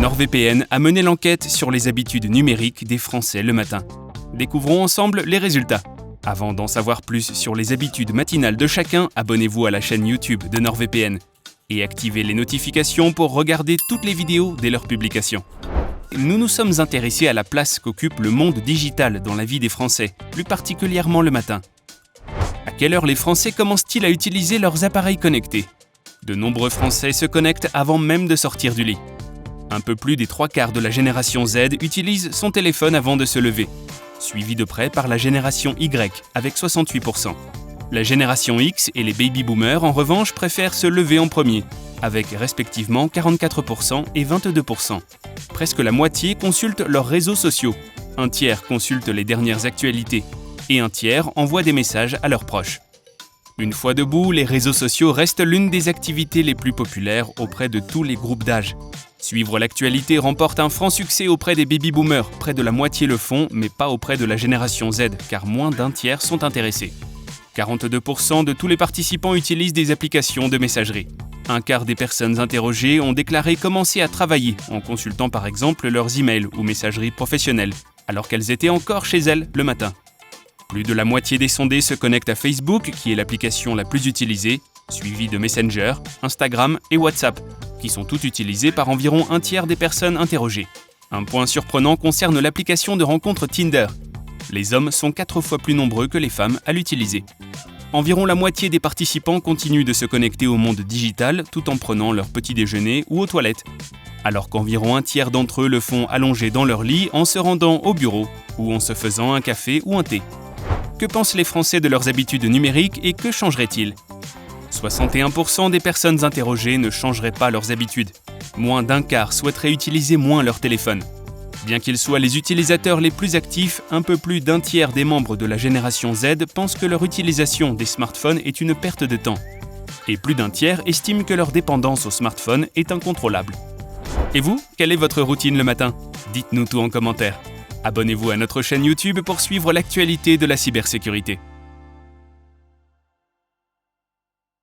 NordVPN a mené l'enquête sur les habitudes numériques des Français le matin. Découvrons ensemble les résultats. Avant d'en savoir plus sur les habitudes matinales de chacun, abonnez-vous à la chaîne YouTube de NordVPN et activez les notifications pour regarder toutes les vidéos dès leur publication. Nous nous sommes intéressés à la place qu'occupe le monde digital dans la vie des Français, plus particulièrement le matin. À quelle heure les Français commencent-ils à utiliser leurs appareils connectés ? De nombreux Français se connectent avant même de sortir du lit. Un peu plus des 3/4 de la génération Z utilise son téléphone avant de se lever, suivi de près par la génération Y avec 68%. La génération X et les baby-boomers en revanche préfèrent se lever en premier, avec respectivement 44% et 22%. Presque la moitié consulte leurs réseaux sociaux, un tiers consulte les dernières actualités et un tiers envoie des messages à leurs proches. Une fois debout, les réseaux sociaux restent l'une des activités les plus populaires auprès de tous les groupes d'âge. Suivre l'actualité remporte un franc succès auprès des baby-boomers, près de la moitié le font, mais pas auprès de la génération Z, car moins d'un tiers sont intéressés. 42% de tous les participants utilisent des applications de messagerie. Un quart des personnes interrogées ont déclaré commencer à travailler en consultant par exemple leurs emails ou messageries professionnelles, alors qu'elles étaient encore chez elles le matin. Plus de la moitié des sondés se connectent à Facebook, qui est l'application la plus utilisée, suivie de Messenger, Instagram et WhatsApp, qui sont toutes utilisées par environ un tiers des personnes interrogées. Un point surprenant concerne l'application de rencontre Tinder. Les hommes sont 4 fois plus nombreux que les femmes à l'utiliser. Environ la moitié des participants continuent de se connecter au monde digital tout en prenant leur petit déjeuner ou aux toilettes, alors qu'environ un tiers d'entre eux le font allongés dans leur lit en se rendant au bureau ou en se faisant un café ou un thé. Que pensent les Français de leurs habitudes numériques et que changeraient-ils ? 61% des personnes interrogées ne changeraient pas leurs habitudes. Moins d'un quart souhaiteraient utiliser moins leur téléphone. Bien qu'ils soient les utilisateurs les plus actifs, un peu plus d'un tiers des membres de la génération Z pensent que leur utilisation des smartphones est une perte de temps. Et plus d'un tiers estiment que leur dépendance au smartphone est incontrôlable. Et vous, quelle est votre routine le matin ? Dites-nous tout en commentaire. Abonnez-vous à notre chaîne YouTube pour suivre l'actualité de la cybersécurité.